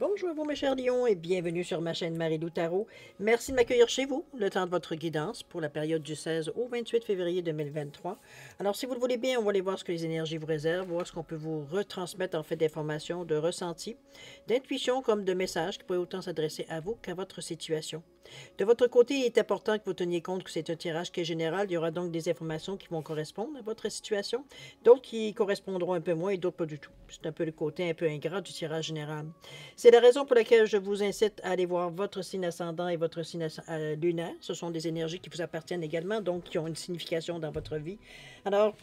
Bonjour à vous mes chers lions et bienvenue sur ma chaîne Marie-Lou Tarot. Merci de m'accueillir chez vous le temps de votre guidance pour la période du 16 au 28 février 2023. Alors si vous le voulez bien, on va aller voir ce que les énergies vous réservent, voir ce qu'on peut vous retransmettre en fait d'informations, de ressentis, d'intuition comme de messages qui pourraient autant s'adresser à vous qu'à votre situation. De votre côté, il est important que vous teniez compte que c'est un tirage qui est général. Il y aura donc des informations qui vont correspondre à votre situation, d'autres qui correspondront un peu moins et d'autres pas du tout. C'est un peu le côté un peu ingrat du tirage général. C'est la raison pour laquelle je vous incite à aller voir votre signe ascendant et votre signe lunaire. Ce sont des énergies qui vous appartiennent également, donc qui ont une signification dans votre vie. Alors,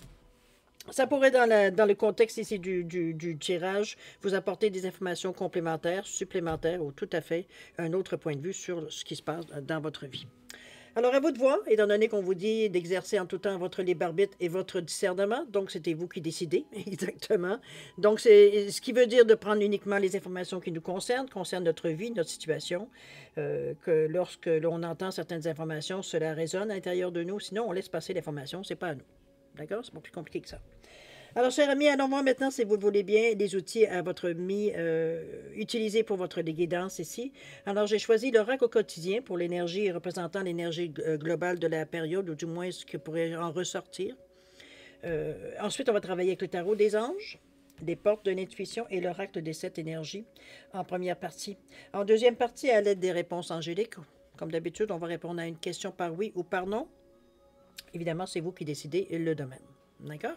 ça pourrait, dans le contexte ici du tirage, vous apporter des informations complémentaires, supplémentaires ou tout à fait un autre point de vue sur ce qui se passe dans votre vie. Alors, à vous de voir, étant donné qu'on vous dit d'exercer en tout temps votre libre arbitre et votre discernement, donc c'était vous qui décidez, exactement. Donc, c'est ce qui veut dire de prendre uniquement les informations qui nous concernent notre vie, notre situation, que lorsque l'on entend certaines informations, cela résonne à l'intérieur de nous, sinon on laisse passer l'information, c'est pas à nous. D'accord? C'est pas plus compliqué que ça. Alors, chers amis, allons voir maintenant, si vous le voulez bien, les outils à votre utilisés pour votre guidance ici. Alors, j'ai choisi l'oracle au quotidien pour l'énergie représentant l'énergie globale de la période, ou du moins ce qui pourrait en ressortir. Ensuite, on va travailler avec le tarot des anges, les portes de l'intuition et l'oracle des 7 énergies en première partie. En deuxième partie, à l'aide des réponses angéliques, comme d'habitude, on va répondre à une question par oui ou par non. Évidemment, c'est vous qui décidez le domaine. D'accord?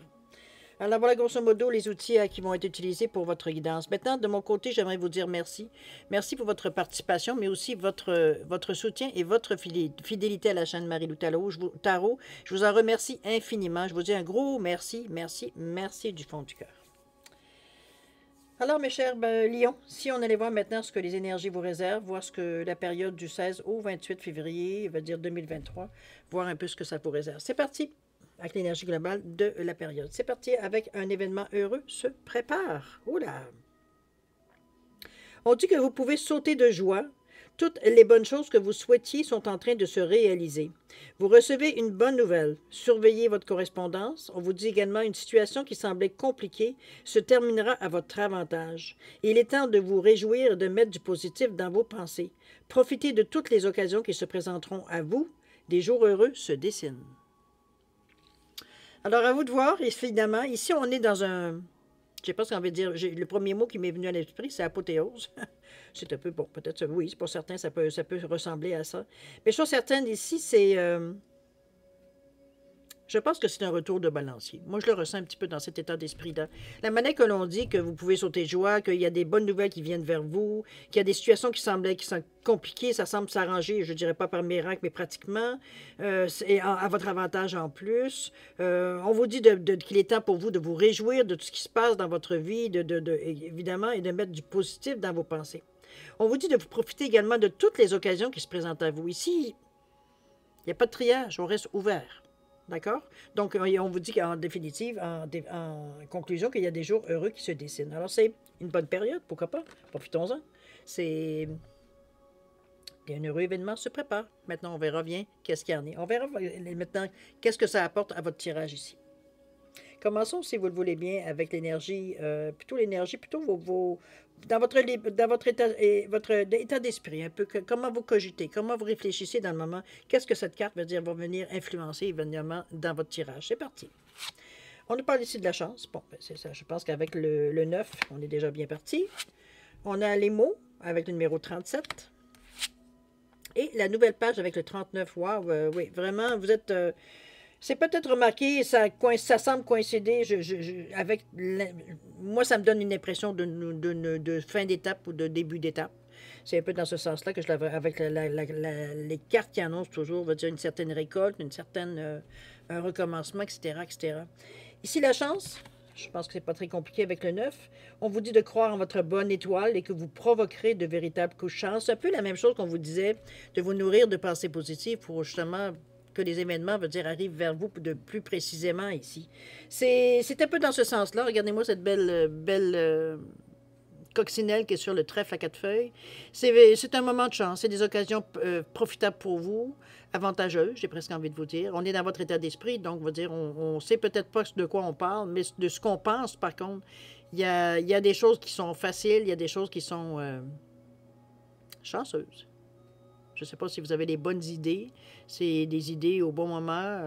Alors voilà grosso modo les outils qui vont être utilisés pour votre guidance. Maintenant, de mon côté, j'aimerais vous dire merci. Merci pour votre participation, mais aussi votre soutien et votre fidélité à la chaîne Marie-Lou Tarot. Je vous en remercie infiniment. Je vous dis un gros merci, merci, merci du fond du cœur. Alors, mes chers lions, si on allait voir maintenant ce que les énergies vous réservent, voir ce que la période du 16 au 28 février, va dire 2023, voir un peu ce que ça vous réserve. C'est parti! Avec l'énergie globale de la période. C'est parti avec un événement heureux se prépare. Oula! On dit que vous pouvez sauter de joie. Toutes les bonnes choses que vous souhaitiez sont en train de se réaliser. Vous recevez une bonne nouvelle. Surveillez votre correspondance. On vous dit également une situation qui semblait compliquée se terminera à votre avantage. Il est temps de vous réjouir et de mettre du positif dans vos pensées. Profitez de toutes les occasions qui se présenteront à vous. Des jours heureux se dessinent. Alors, à vous de voir, évidemment, ici, on est dans un... Je ne sais pas ce qu'on veut dire. Le premier mot qui m'est venu à l'esprit, c'est apothéose. C'est un peu, bon, peut-être, oui, c'est pour certains, ça peut ressembler à ça. Mais chose certaine, ici, c'est... je pense que c'est un retour de balancier. Moi, je le ressens un petit peu dans cet état d'esprit-là. La manière que l'on dit que vous pouvez sauter de joie, qu'il y a des bonnes nouvelles qui viennent vers vous, qu'il y a des situations qui sont compliquées, ça semble s'arranger, je ne dirais pas par miracle, mais pratiquement, et à votre avantage en plus. On vous dit qu'il est temps pour vous de vous réjouir de tout ce qui se passe dans votre vie, évidemment, et de mettre du positif dans vos pensées. On vous dit de vous profiter également de toutes les occasions qui se présentent à vous. Ici, il n'y a pas de triage, on reste ouvert. D'accord? Donc, on vous dit qu'en définitive, en conclusion, qu'il y a des jours heureux qui se dessinent. Alors, c'est une bonne période, pourquoi pas? Profitons-en. C'est... Un heureux événement se prépare. Maintenant, on verra bien qu'est-ce qu'il y en est. On verra maintenant qu'est-ce que ça apporte à votre tirage ici. Commençons, si vous le voulez bien, avec l'énergie, plutôt dans votre état d'esprit, un peu comment vous cogitez, comment vous réfléchissez dans le moment, qu'est-ce que cette carte va venir influencer évidemment dans votre tirage. C'est parti. On nous parle ici de la chance. Bon, ben c'est ça, je pense qu'avec le 9, on est déjà bien parti. On a les mots avec le numéro 37. Et la nouvelle page avec le 39. Wow, oui, vraiment, vous êtes... c'est peut-être remarqué, ça semble coïncider avec... Moi, ça me donne une impression de fin d'étape ou de début d'étape. C'est un peu dans ce sens-là que je l'avais avec les cartes qui annoncent toujours, on va dire une certaine récolte, un recommencement, etc., etc. Ici, la chance, je pense que c'est pas très compliqué avec le 9. On vous dit de croire en votre bonne étoile et que vous provoquerez de véritables coups de chance. C'est un peu la même chose qu'on vous disait, de vous nourrir de pensées positives pour justement... que les événements, arrivent vers vous de plus précisément ici. C'est un peu dans ce sens-là. Regardez-moi cette belle coccinelle qui est sur le trèfle à 4 feuilles. C'est un moment de chance. C'est des occasions profitables pour vous, avantageuses, j'ai presque envie de vous dire. On est dans votre état d'esprit, donc on sait peut-être pas de quoi on parle, mais de ce qu'on pense, par contre, il y a des choses qui sont faciles, il y a des choses qui sont... chanceuse. Je ne sais pas si vous avez les bonnes idées. C'est des idées au bon moment,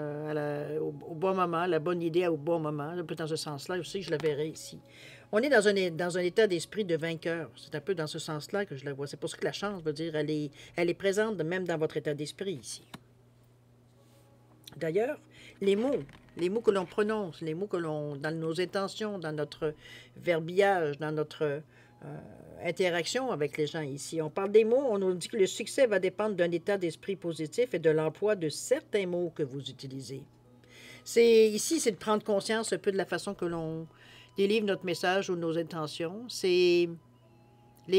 au bon moment, la bonne idée au bon moment. Un peu dans ce sens-là aussi, je la verrai ici. On est dans un état d'esprit de vainqueur. C'est un peu dans ce sens-là que je la vois. C'est pour ça que la chance veut dire, elle est présente même dans votre état d'esprit ici. D'ailleurs, les mots que l'on prononce, les mots que l'on, dans nos intentions, dans notre verbillage, dans notre interaction avec les gens ici. On parle des mots, on nous dit que le succès va dépendre d'un état d'esprit positif et de l'emploi de certains mots que vous utilisez. Ici, c'est de prendre conscience un peu de la façon que l'on délivre notre message ou nos intentions. Les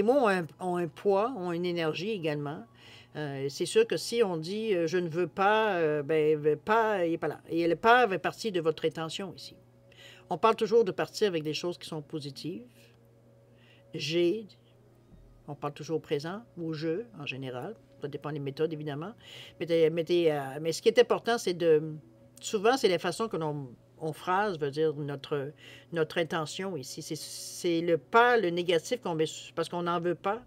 mots ont un poids, ont une énergie également. C'est sûr que si on dit je ne veux pas, pas, il n'est pas là. Et le pas fait partie de votre intention ici. On parle toujours de partir avec des choses qui sont positives. J'ai, on parle toujours au présent, ou je, en général. Ça dépend des méthodes, évidemment. Mais ce qui est important, c'est souvent, c'est la façon que on phrase, veut dire notre intention ici. C'est le pas, le négatif qu'on met, parce qu'on n'en veut pas.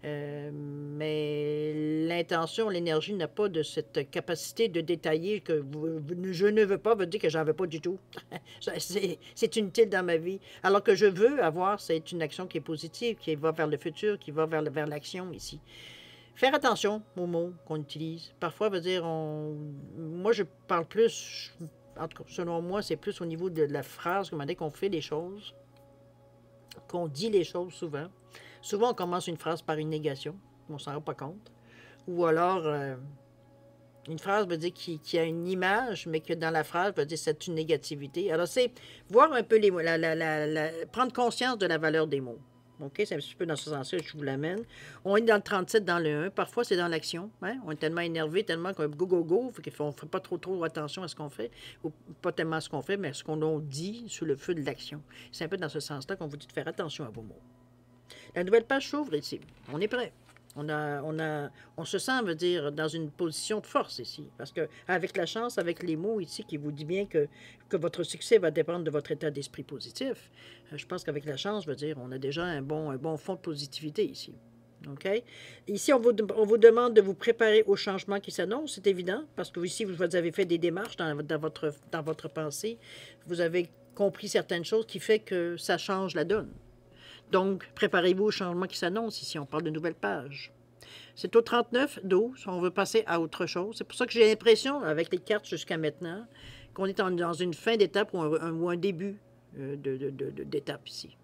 Mais l'intention, l'énergie n'a pas de cette capacité de détailler que je ne veux pas, veut dire que j'en veux pas du tout. C'est inutile dans ma vie. Alors que je veux avoir, c'est une action qui est positive, qui va vers le futur, qui va vers l'action ici. Faire attention aux mots qu'on utilise. Parfois, veut dire, moi je parle plus, en tout cas, selon moi, c'est plus au niveau de la phrase, comment dire qu'on fait les choses, qu'on dit les choses souvent. Souvent, on commence une phrase par une négation, on ne s'en rend pas compte. Ou alors, une phrase veut dire qui a une image, mais que dans la phrase veut dire que c'est une négativité. Alors, c'est voir un peu les mots, prendre conscience de la valeur des mots. OK? C'est un petit peu dans ce sens-là que je vous l'amène. On est dans le 37, dans le 1. Parfois, c'est dans l'action. Hein? On est tellement énervé, tellement qu'on go, on ne fait pas trop attention à ce qu'on fait, ou pas tellement à ce qu'on fait, mais à ce qu'on dit sous le feu de l'action. C'est un peu dans ce sens-là qu'on vous dit de faire attention à vos mots. La nouvelle page s'ouvre ici. On est prêt. On se sent, veut dire, dans une position de force ici. Parce que avec la chance, avec les mots ici, qui vous dit bien que votre succès va dépendre de votre état d'esprit positif, je pense qu'avec la chance, veut dire, on a déjà un bon fond de positivité ici. OK? Ici, on vous demande de vous préparer au changement qui s'annonce, c'est évident, parce que ici, vous avez fait des démarches dans votre pensée. Vous avez compris certaines choses qui fait que ça change la donne. Donc, préparez-vous au changement qui s'annonce ici. On parle de nouvelles pages. C'est au 39-12. On veut passer à autre chose. C'est pour ça que j'ai l'impression, avec les cartes jusqu'à maintenant, qu'on est dans une fin d'étape ou un début d'étape ici.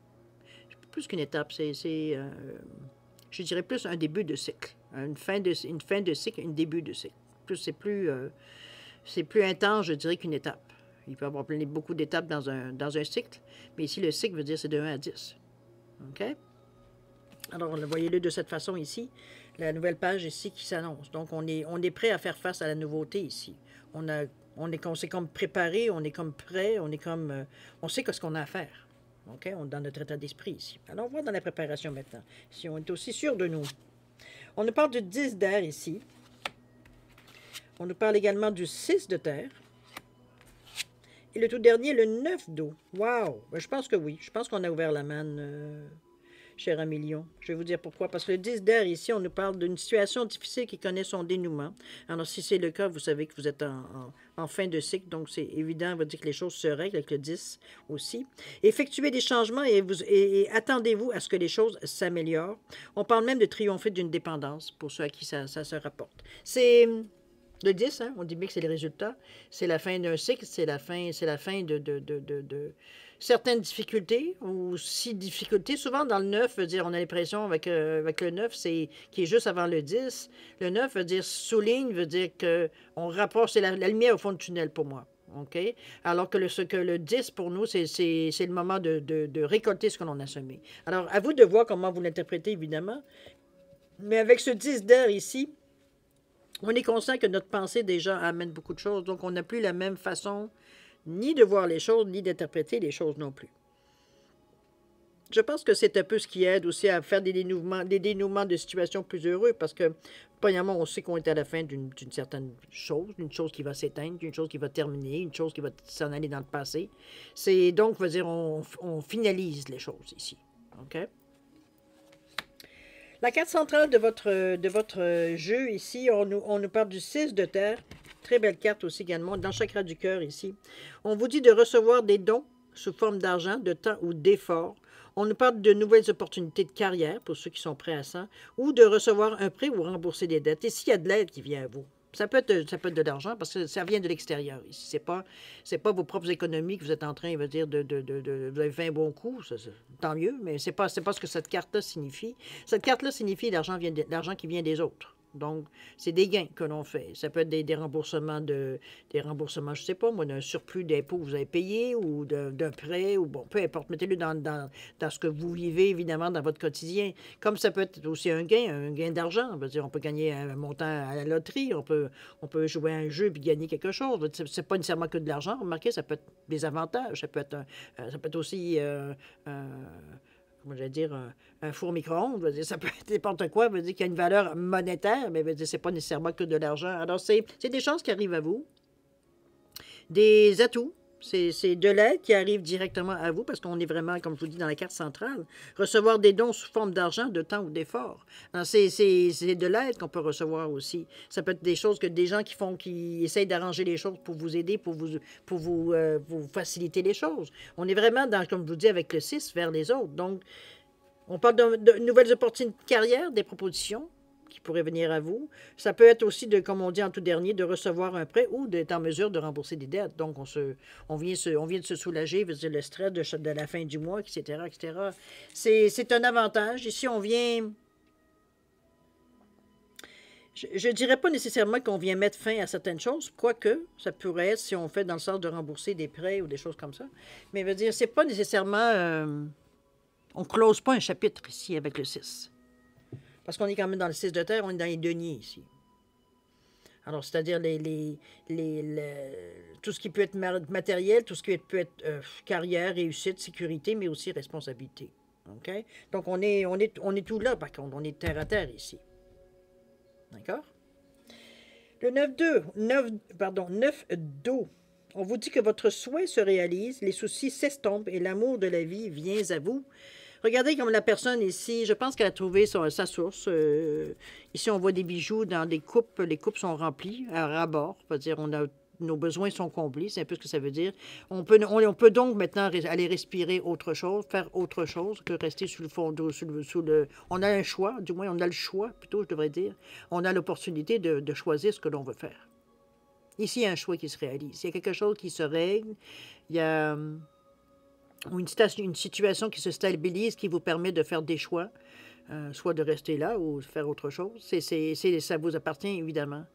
Plus qu'une étape, je dirais plus un début de cycle. Une fin de cycle, un début de cycle. C'est plus intense, je dirais, qu'une étape. Il peut y avoir beaucoup d'étapes dans un cycle, mais ici, le cycle veut dire c'est de 1 à 10. OK? Alors, voyez-le de cette façon ici, la nouvelle page ici qui s'annonce. Donc, on est prêt à faire face à la nouveauté ici. On s'est comme préparé, on est comme prêt, on sait ce qu'on a à faire. OK? On est dans notre état d'esprit ici. Alors, on va dans la préparation maintenant. Si on est aussi sûr de nous. On nous parle du 10 d'air ici. On nous parle également du 6 de terre. Et le tout dernier, le 9 d'eau. Wow! Ben, je pense que oui. Je pense qu'on a ouvert la manne, cher Amilion. Je vais vous dire pourquoi. Parce que le 10 d'air, ici, on nous parle d'une situation difficile qui connaît son dénouement. Alors, si c'est le cas, vous savez que vous êtes en fin de cycle. Donc, c'est évident, on va dire que les choses se règlent avec le 10 aussi. Effectuez des changements et attendez-vous à ce que les choses s'améliorent. On parle même de triompher d'une dépendance pour ceux à qui ça se rapporte. C'est... Le 10, hein, on dit bien que c'est les résultats. C'est la fin d'un cycle, c'est la fin de certaines difficultés ou si difficultés. Souvent, dans le 9, veut dire, on a l'impression avec le 9, qui est juste avant le 10. Le 9 veut dire souligne, veut dire qu'on rapporte, c'est la lumière au fond du tunnel pour moi. OK? Alors que le 10, pour nous, c'est le moment de récolter ce que l'on a semé. Alors, à vous de voir comment vous l'interprétez, évidemment. Mais avec ce 10 d'air ici, on est conscient que notre pensée déjà amène beaucoup de choses, donc on n'a plus la même façon ni de voir les choses, ni d'interpréter les choses non plus. Je pense que c'est un peu ce qui aide aussi à faire des dénouements de situations plus heureux, parce que, premièrement, on sait qu'on est à la fin d'une certaine chose, d'une chose qui va s'éteindre, d'une chose qui va terminer, une chose qui va s'en aller dans le passé. C'est donc, on finalise les choses ici. OK? La carte centrale de votre jeu, ici, on nous parle du 6 de terre. Très belle carte aussi également, dans le chakra du cœur ici. On vous dit de recevoir des dons sous forme d'argent, de temps ou d'effort. On nous parle de nouvelles opportunités de carrière, pour ceux qui sont prêts à ça, ou de recevoir un prêt ou rembourser des dettes. Ici, il y a de l'aide qui vient à vous. Ça peut être de l'argent parce que ça vient de l'extérieur. Ici, c'est pas vos propres économies que vous êtes en train, dire, vous avez fait un bon coup, tant mieux, mais c'est pas ce que cette carte-là signifie. Cette carte-là signifie l'argent qui vient des autres. Donc, c'est des gains que l'on fait. Ça peut être des remboursements, je ne sais pas, moi, d'un surplus d'impôts que vous avez payé ou d'un prêt, ou bon, peu importe. Mettez-le dans ce que vous vivez, évidemment, dans votre quotidien. Comme ça peut être aussi un gain d'argent. On peut gagner un montant à la loterie, on peut jouer à un jeu et gagner quelque chose. C'est pas nécessairement que de l'argent. Remarquez, ça peut être des avantages. Ça peut être aussi comment je vais dire, un four micro-ondes, ça peut être n'importe quoi, veut dire qu'il y a une valeur monétaire, mais c'est pas nécessairement que de l'argent. Alors, c'est des choses qui arrivent à vous, des atouts, c'est de l'aide qui arrive directement à vous, parce qu'on est vraiment, comme je vous dis, dans la carte centrale, recevoir des dons sous forme d'argent, de temps ou d'effort. C'est de l'aide qu'on peut recevoir aussi. Ça peut être des choses que des gens qui essayent d'arranger les choses pour vous aider, pour vous faciliter les choses. On est vraiment dans, comme je vous dis, avec le 6 vers les autres. Donc, on parle de nouvelles opportunités de carrière, des propositions qui pourraient venir à vous. Ça peut être aussi, comme on dit en tout dernier, de recevoir un prêt ou d'être en mesure de rembourser des dettes. Donc, on vient de se soulager, veut dire le stress de la fin du mois, etc., etc. C'est un avantage. Ici, on vient... Je ne dirais pas nécessairement qu'on vient mettre fin à certaines choses, quoique ça pourrait être si on fait dans le sens de rembourser des prêts ou des choses comme ça. Mais veut dire, c'est pas nécessairement... on ne close pas un chapitre ici avec le 6. Parce qu'on est quand même dans le 6 de terre, on est dans les deniers ici. Alors, c'est-à-dire tout ce qui peut être matériel, tout ce qui peut être carrière, réussite, sécurité, mais aussi responsabilité. OK? Donc, on est tout là, par contre. On est terre à terre ici. D'accord? Le 9 d'eau. On vous dit que votre souhait se réalise, les soucis s'estompent et l'amour de la vie vient à vous. Regardez comme la personne ici, je pense qu'elle a trouvé sa source. Ici, on voit des bijoux dans des coupes. Les coupes sont remplies à ras-bord. C'est-à-dire, nos besoins sont comblés. C'est un peu ce que ça veut dire. On peut donc maintenant aller respirer autre chose, faire autre chose que rester sous le fond d'eau. On a un choix, du moins on a le choix, plutôt, je devrais dire. On a l'opportunité de choisir ce que l'on veut faire. Ici, il y a un choix qui se réalise. Il y a quelque chose qui se règle. Il y a... ou une situation qui se stabilise, qui vous permet de faire des choix, soit de rester là ou de faire autre chose. Ça vous appartient, évidemment.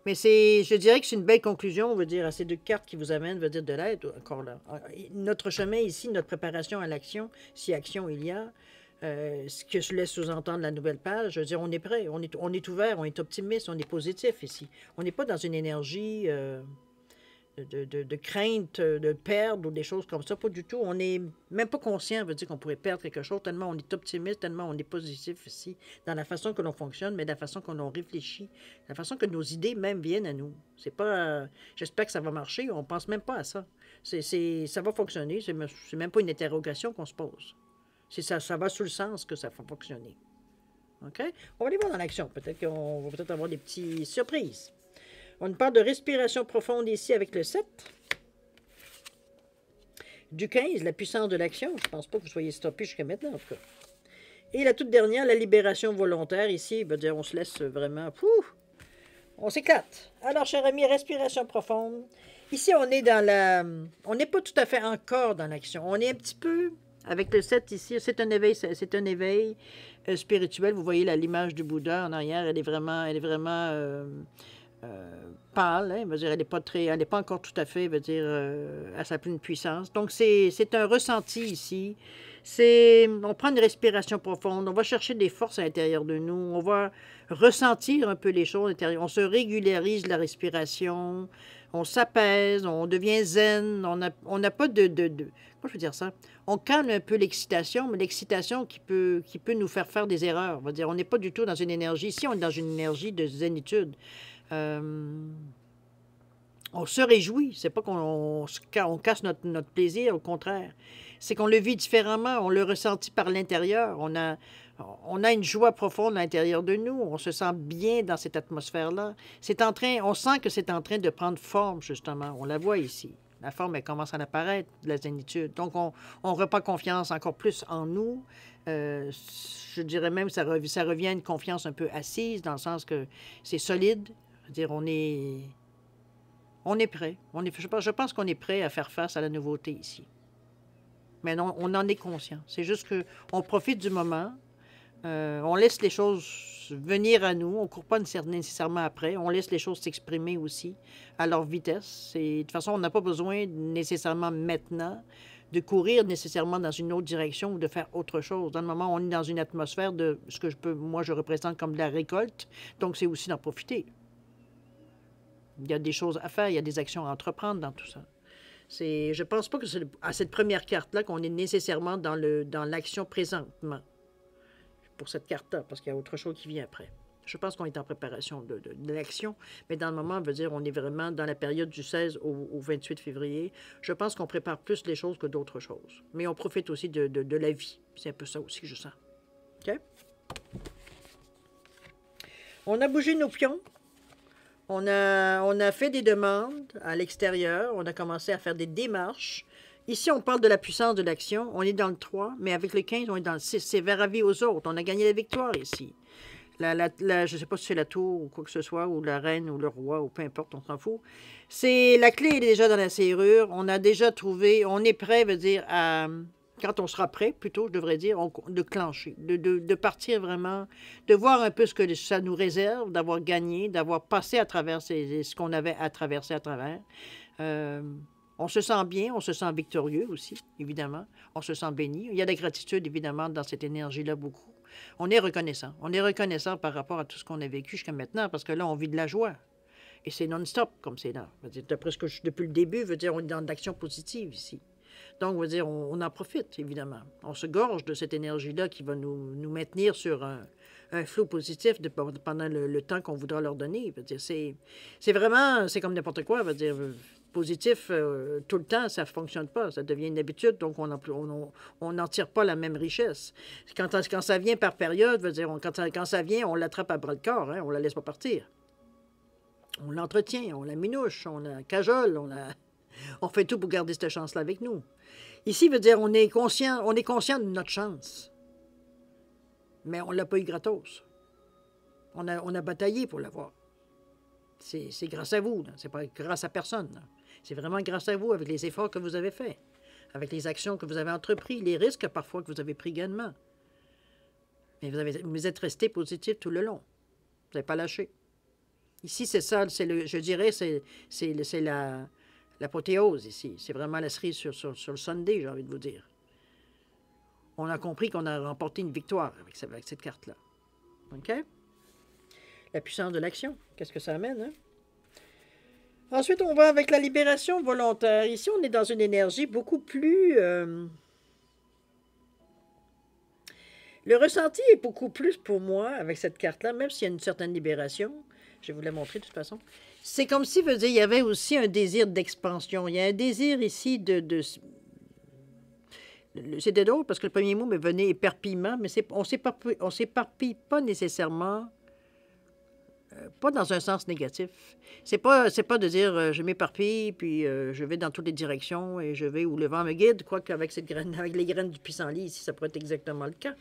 Mais je dirais que c'est une belle conclusion, on veut dire, à ces deux cartes qui vous amènent, veut dire de l'aide, encore là. Notre chemin ici, notre préparation à l'action, si action il y a, ce que je laisse sous-entendre la nouvelle page, je veux dire, on est prêt, on est ouvert, on est optimiste, on est positif ici. On n'est pas dans une énergie... de crainte de perdre ou des choses comme ça, pas du tout. On n'est même pas conscient, veut dire qu'on pourrait perdre quelque chose, tellement on est optimiste, tellement on est positif ici, dans la façon que l'on fonctionne, mais la façon que l'on réfléchit, la façon que nos idées même viennent à nous. C'est pas, j'espère que ça va marcher, on pense même pas à ça. Ça va fonctionner, c'est même pas une interrogation qu'on se pose. Ça va sous le sens que ça va fonctionner. OK? On va aller voir dans l'action. Peut-être qu'on va peut-être avoir des petites surprises. On parle de respiration profonde ici avec le 7. Du 15, la puissance de l'action. Je ne pense pas que vous soyez stoppé jusqu'à maintenant, en tout cas. Et la toute dernière, la libération volontaire. Ici, veut dire on se laisse vraiment... on s'éclate. Alors, cher ami, respiration profonde. Ici, on est dans la... On n'est pas tout à fait encore dans l'action. On est un petit peu... Avec le 7 ici, c'est un éveil spirituel. Vous voyez l'image du Bouddha en arrière. Elle est vraiment pâle, hein, dire, elle n'est pas encore tout à fait, à sa pleine puissance. Donc, c'est un ressenti ici. On prend une respiration profonde, on va chercher des forces à l'intérieur de nous, on va ressentir un peu les choses à l'intérieur, on se régularise la respiration, on s'apaise, on devient zen, on n'a pas comment je veux dire ça? On calme un peu l'excitation, mais l'excitation qui peut nous faire des erreurs. On n'est pas du tout dans une énergie, ici on est dans une énergie de zénitude. On se réjouit, c'est pas qu'on casse notre plaisir, au contraire. C'est qu'on le vit différemment, on le ressentit par l'intérieur. On a une joie profonde à l'intérieur de nous. On se sent bien dans cette atmosphère-là. On sent que c'est en train de prendre forme, justement. On la voit ici. La forme, elle commence à apparaître, de la zénitude. Donc, on reprend confiance encore plus en nous. Je dirais même que ça revient à une confiance un peu assise, dans le sens que c'est solide. C'est-à-dire, on est prêt. Je pense qu'on est prêt à faire face à la nouveauté ici. Mais non, on en est conscient. C'est juste qu'on profite du moment. On laisse les choses venir à nous. On ne court pas nécessairement après. On laisse les choses s'exprimer aussi à leur vitesse. Et de toute façon, on n'a pas besoin nécessairement maintenant de courir nécessairement dans une autre direction ou de faire autre chose. Dans le moment, on est dans une atmosphère de ce que je représente comme de la récolte. Donc, c'est aussi d'en profiter. Il y a des choses à faire, il y a des actions à entreprendre dans tout ça. Je ne pense pas que c'est à cette première carte-là qu'on est nécessairement dans l'action présentement. Pour cette carte-là, parce qu'il y a autre chose qui vient après. Je pense qu'on est en préparation de l'action, mais dans le moment, on veut dire on est vraiment dans la période du 16 au 28 février. Je pense qu'on prépare plus les choses que d'autres choses. Mais on profite aussi de la vie. C'est un peu ça aussi que je sens. OK? On a bougé nos pions. On a fait des demandes à l'extérieur. On a commencé à faire des démarches. Ici, on parle de la puissance de l'action. On est dans le 3, mais avec le 15, on est dans le 6. C'est vers avis aux autres. On a gagné la victoire ici. Je ne sais pas si c'est la tour ou quoi que ce soit, ou la reine ou le roi, ou peu importe, on s'en fout. La clé est déjà dans la serrure. On a déjà trouvé, on est prêt, veut dire, quand on sera prêt, plutôt, je devrais dire, de clencher, de partir vraiment, de voir un peu ce que ça nous réserve, d'avoir gagné, d'avoir passé à travers ce qu'on avait à traverser à travers. On se sent bien, on se sent victorieux aussi, évidemment. On se sent béni. Il y a de la gratitude, évidemment, dans cette énergie-là, beaucoup. On est reconnaissant. On est reconnaissant par rapport à tout ce qu'on a vécu jusqu'à maintenant, parce que là, on vit de la joie. Et c'est non-stop, comme c'est là. D'après ce que depuis le début, veut dire, on est dans de l'action positive ici. Donc, on veut dire, on en profite, évidemment. On se gorge de cette énergie-là qui va nous maintenir sur un flot positif pendant le temps qu'on voudra leur donner. C'est vraiment, c'est comme n'importe quoi, veut dire, positif tout le temps, ça ne fonctionne pas. Ça devient une habitude, donc on n'en tire pas la même richesse. Quand ça vient par période, veut dire, quand ça vient, on l'attrape à bras-le-corps, hein, on ne la laisse pas partir. On l'entretient, on la minouche, on la cajole, on fait tout pour garder cette chance-là avec nous. Ici, veut dire, on est conscient de notre chance. Mais on ne l'a pas eu gratos. On a bataillé pour l'avoir. C'est grâce à vous, c'est pas grâce à personne. C'est vraiment grâce à vous, avec les efforts que vous avez faits, avec les actions que vous avez entreprises, les risques parfois que vous avez pris également. Mais vous êtes resté positif tout le long. Vous n'avez pas lâché. Ici, c'est ça, je dirais, c'est l'apothéose ici. C'est vraiment la cerise sur le Sunday, j'ai envie de vous dire. On a compris qu'on a remporté une victoire avec cette carte-là. OK? La puissance de l'action. Qu'est-ce que ça amène, hein? Ensuite, on va avec la libération volontaire. Ici, on est dans une énergie beaucoup plus... Le ressenti est beaucoup plus pour moi avec cette carte-là, même s'il y a une certaine libération. Je vais vous la montrer de toute façon. C'est comme si, veut dire, il y avait aussi un désir d'expansion. Il y a un désir ici C'était drôle parce que le premier mot me venait éparpillement, mais on ne s'éparpille pas nécessairement... pas dans un sens négatif. C'est pas de dire je m'éparpille, puis je vais dans toutes les directions et je vais où le vent me guide, quoique avec avec les graines du pissenlit, ici, ça pourrait être exactement le cas.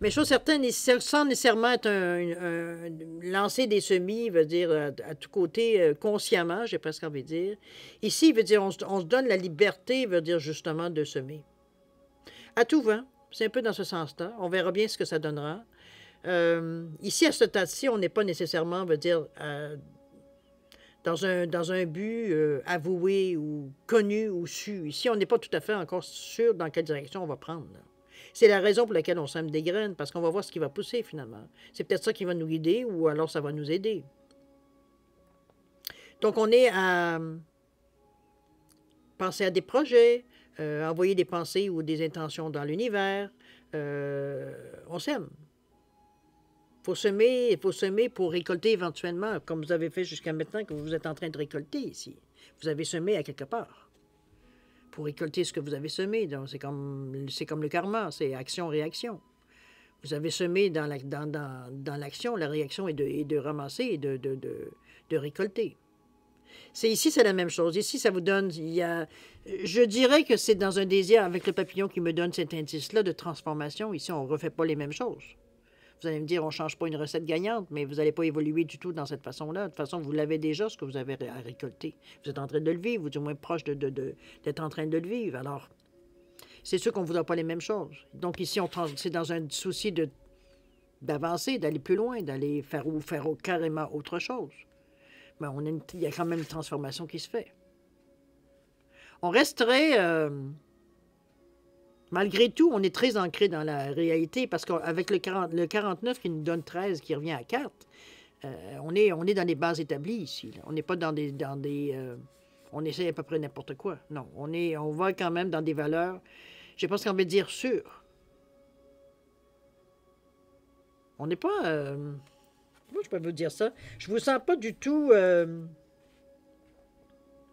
Mais chose certaine, sans nécessairement être lancer des semis, veut dire à tout côté, consciemment, j'ai presque envie de dire. Ici, veut dire on se donne la liberté, veut dire justement de semer. À tout vent, c'est un peu dans ce sens-là. On verra bien ce que ça donnera. Ici, à ce stade-ci, on n'est pas nécessairement, veut dire, dans un but avoué ou connu ou su. Ici, on n'est pas tout à fait encore sûr dans quelle direction on va prendre. C'est la raison pour laquelle on sème des graines, parce qu'on va voir ce qui va pousser finalement. C'est peut-être ça qui va nous guider ou alors ça va nous aider. Donc, on est à penser à des projets, envoyer des pensées ou des intentions dans l'univers. On sème. Il faut semer pour récolter éventuellement, comme vous avez fait jusqu'à maintenant, que vous êtes en train de récolter ici. Vous avez semé à quelque part pour récolter ce que vous avez semé. Donc, c'est comme le karma, c'est action-réaction. Vous avez semé dans l'action, la réaction est de ramasser et de récolter. C'est ici, c'est la même chose. Ici, ça vous donne, je dirais que c'est dans un désir avec le papillon qui me donne cet indice-là de transformation. Ici, on ne refait pas les mêmes choses. Vous allez me dire, on ne change pas une recette gagnante, mais vous n'allez pas évoluer du tout dans cette façon-là. De toute façon, vous l'avez déjà, ce que vous avez à récolter. Vous êtes en train de le vivre, ou du moins proche d'être en train de le vivre. Alors, c'est sûr qu'on ne voudra pas les mêmes choses. Donc ici, c'est dans un souci d'avancer, d'aller plus loin, d'aller faire carrément autre chose. Mais il y a quand même une transformation qui se fait. On resterait, malgré tout, on est très ancré dans la réalité parce qu'avec le 49 qui nous donne 13, qui revient à 4, on est dans des bases établies ici. Là. On n'est pas dans des on essaie à peu près n'importe quoi. Non, on va quand même dans des valeurs, je pense qu'on veut dire sûres. On n'est pas... Comment je peux vous dire ça? Je vous sens pas du tout...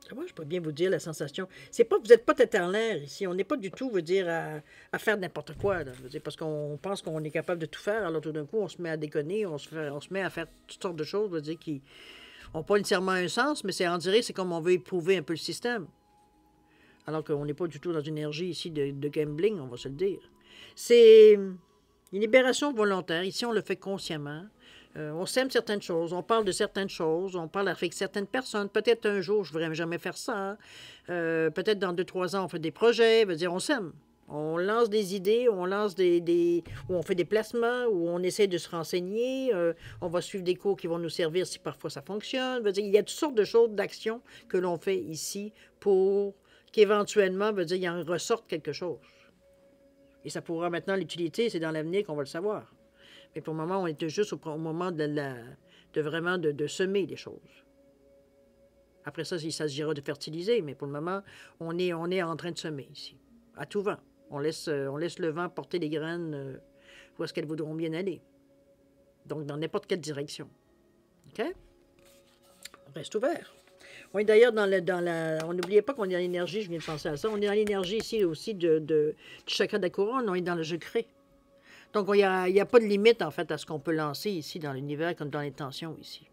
Comment je peux bien vous dire la sensation? C'est pas, vous n'êtes pas tête en l'air ici. On n'est pas du tout, veut dire, à faire n'importe quoi. Là, veut dire, parce qu'on pense qu'on est capable de tout faire. Alors tout d'un coup, on se met à déconner, on se met à faire toutes sortes de choses, veut dire, qui n'ont pas nécessairement un sens, mais on dirait c'est comme on veut éprouver un peu le système. Alors qu'on n'est pas du tout dans une énergie ici de gambling, on va se le dire. C'est une libération volontaire. Ici, on le fait consciemment. On sème certaines choses, on parle de certaines choses, on parle avec certaines personnes. Peut-être un jour, je ne voudrais jamais faire ça. Peut-être dans 2-3 ans, on fait des projets. Veut dire, on sème. On lance des idées, on lance où on fait des placements, où on essaie de se renseigner. On va suivre des cours qui vont nous servir si parfois ça fonctionne. Veut dire, il y a toutes sortes de choses, d'actions que l'on fait ici pour qu'éventuellement, veut dire, il en ressorte quelque chose. Et ça pourra maintenant l'utilité, c'est dans l'avenir qu'on va le savoir. Mais pour le moment, on était juste au moment de semer les choses. Après ça, il s'agira de fertiliser, mais pour le moment, on est en train de semer ici, à tout vent. On laisse le vent porter les graines où est-ce qu'elles voudront bien aller. Donc, dans n'importe quelle direction. OK? On reste ouvert. On est d'ailleurs on n'oubliez pas qu'on est dans l'énergie, je viens de penser à ça, on est dans l'énergie ici aussi du chakra de la couronne, on est dans le je crée. Donc, il n'y a pas de limite, en fait, à ce qu'on peut lancer ici dans l'univers comme dans les tensions ici.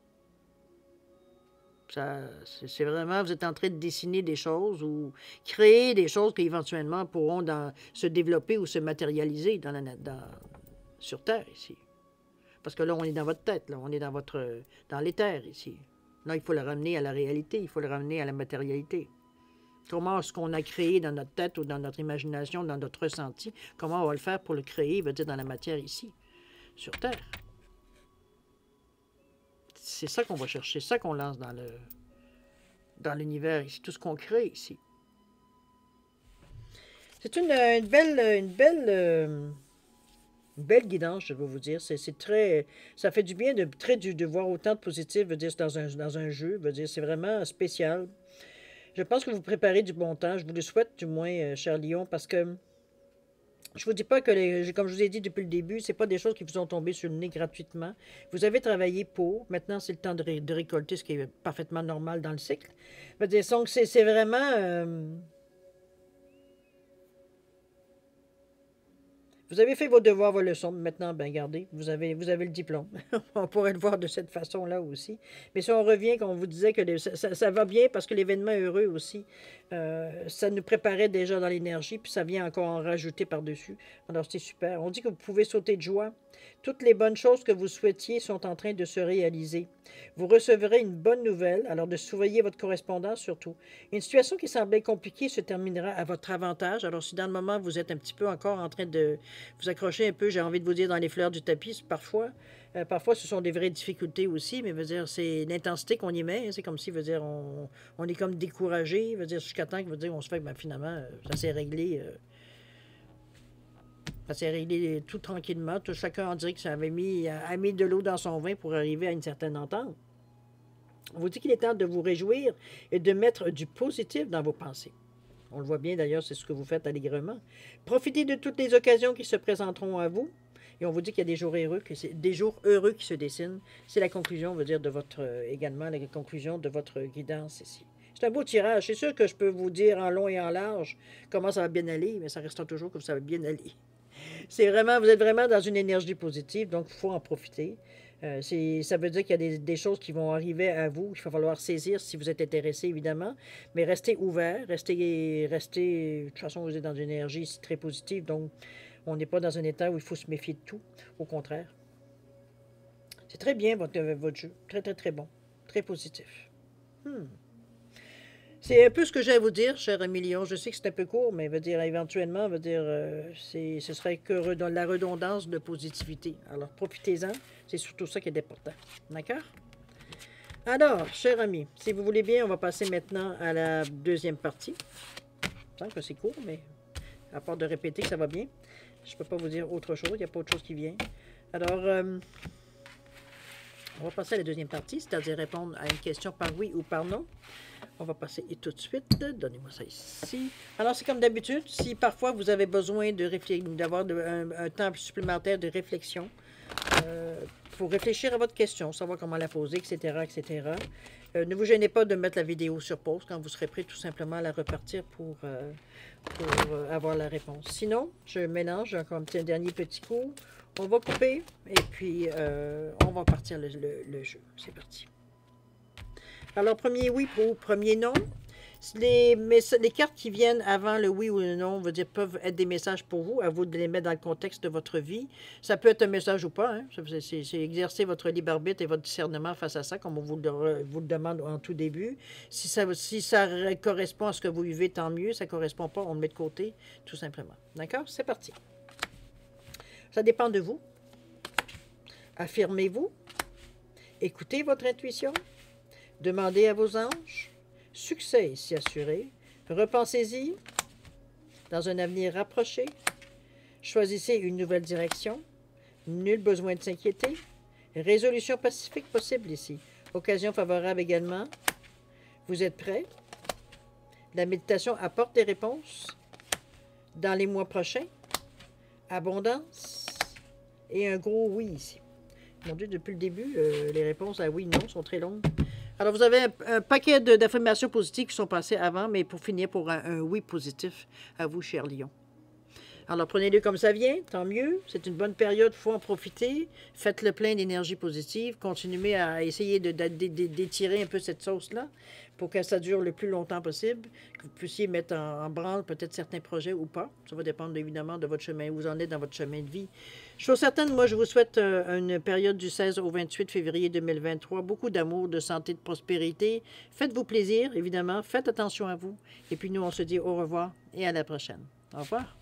C'est vraiment, vous êtes en train de dessiner des choses ou créer des choses qui éventuellement pourront se développer ou se matérialiser sur Terre ici. Parce que là, on est dans votre tête, là, on est dans l'éther ici. Là, il faut le ramener à la réalité, il faut le ramener à la matérialité. Comment est-ce qu'on a créé dans notre tête ou dans notre imagination, dans notre ressenti, comment on va le faire pour le créer, veut dire dans la matière ici, sur Terre. C'est ça qu'on va chercher, c'est ça qu'on lance dans l'univers ici, tout ce qu'on crée ici. C'est une belle guidance, je veux vous dire. C'est très, ça fait du bien de voir autant de positif, veut dire, dans un jeu, veut dire, c'est vraiment spécial. Je pense que vous préparez du bon temps. Je vous le souhaite, du moins, cher Lion, parce que je vous dis pas que, comme je vous ai dit depuis le début, c'est pas des choses qui vous sont tombées sur le nez gratuitement. Vous avez travaillé pour. Maintenant, c'est le temps de récolter, ce qui est parfaitement normal dans le cycle. Je veux dire, donc, c'est vraiment... Vous avez fait vos devoirs, vos leçons. Maintenant, ben regardez, vous avez le diplôme. On pourrait le voir de cette façon-là aussi. Mais si on revient, quand on vous disait que ça va bien parce que l'événement est heureux aussi, ça nous préparait déjà dans l'énergie, puis ça vient encore en rajouter par-dessus. Alors, c'est super. On dit que vous pouvez sauter de joie. Toutes les bonnes choses que vous souhaitiez sont en train de se réaliser. Vous recevrez une bonne nouvelle, alors de surveiller votre correspondance surtout. Une situation qui semblait compliquée se terminera à votre avantage. Alors, si dans le moment, vous êtes un petit peu encore en train de vous accrocher un peu, j'ai envie de vous dire, dans les fleurs du tapis, parfois. Parfois, ce sont des vraies difficultés aussi, mais veut dire, c'est l'intensité qu'on y met. Hein, c'est comme si, veut dire, on est comme découragé, veut dire, jusqu'à temps que, veut dire, on se fait que, ben, finalement, ça s'est réglé. Ça s'est réglé tout tranquillement. Tout, chacun, on dirait que ça a mis de l'eau dans son vin pour arriver à une certaine entente. On vous dit qu'il est temps de vous réjouir et de mettre du positif dans vos pensées. On le voit bien d'ailleurs, c'est ce que vous faites allègrement. Profitez de toutes les occasions qui se présenteront à vous. Et on vous dit qu'il y a des jours heureux qui se dessinent. C'est la conclusion, on veut dire, de également la conclusion de votre guidance ici. C'est un beau tirage. C'est sûr que je peux vous dire en long et en large comment ça va bien aller, mais ça restera toujours que ça va bien aller. C'est vraiment, vous êtes vraiment dans une énergie positive, donc il faut en profiter. Ça veut dire qu'il y a des choses qui vont arriver à vous, qu'il va falloir saisir si vous êtes intéressé, évidemment. Mais restez ouvert, de toute façon, vous êtes dans une énergie très positive, donc on n'est pas dans un état où il faut se méfier de tout. Au contraire. C'est très bien, votre jeu. Très, très, très bon. Très positif. Hmm. C'est un peu ce que j'ai à vous dire, cher Emilien. Je sais que c'est un peu court, mais veut dire éventuellement, ce serait que dans la redondance de positivité. Alors, profitez-en. C'est surtout ça qui est important. D'accord? Alors, cher ami, si vous voulez bien, on va passer maintenant à la deuxième partie. Je sens que c'est court, mais à part de répéter que ça va bien, je ne peux pas vous dire autre chose. Il n'y a pas autre chose qui vient. Alors, on va passer à la deuxième partie, c'est-à-dire répondre à une question par oui ou par non. On va passer tout de suite. Donnez-moi ça ici. Alors, c'est comme d'habitude, si parfois vous avez besoin d'avoir un temps supplémentaire de réflexion pour réfléchir à votre question, savoir comment la poser, etc., etc., ne vous gênez pas de mettre la vidéo sur pause quand vous serez prêt tout simplement à la repartir pour avoir la réponse. Sinon, je mélange encore un dernier petit coup. On va couper et puis on va partir le jeu. C'est parti. Alors, premier oui ou premier non. Les cartes qui viennent avant le oui ou le non peuvent être des messages pour vous, à vous de les mettre dans le contexte de votre vie. Ça peut être un message ou pas. Hein? C'est exercer votre libre arbitre et votre discernement face à ça, comme on vous le demande en tout début. Si ça correspond à ce que vous vivez, tant mieux. Ça ne correspond pas, on le met de côté, tout simplement. D'accord? C'est parti. Ça dépend de vous. Affirmez-vous. Écoutez votre intuition. Demandez à vos anges. Succès ici assuré. Repensez-y. Dans un avenir rapproché. Choisissez une nouvelle direction. Nul besoin de s'inquiéter. Résolution pacifique possible ici. Occasion favorable également. Vous êtes prêts? La méditation apporte des réponses. Dans les mois prochains. Abondance. Et un gros oui ici. Mon Dieu, depuis le début, les réponses à oui, non sont très longues. Alors, vous avez un paquet d'affirmations positives qui sont passées avant, mais pour finir, pour un oui positif à vous, cher Lion. Alors, prenez-le comme ça vient, tant mieux. C'est une bonne période, il faut en profiter. Faites le plein d'énergie positive. Continuez à essayer d'étirer un peu cette sauce-là pour que ça dure le plus longtemps possible, que vous puissiez mettre en branle peut-être certains projets ou pas. Ça va dépendre évidemment de votre chemin, où vous en êtes dans votre chemin de vie. Chose certaine, moi, je vous souhaite une période du 16 au 28 février 2023. Beaucoup d'amour, de santé, de prospérité. Faites-vous plaisir, évidemment. Faites attention à vous. Et puis nous, on se dit au revoir et à la prochaine. Au revoir.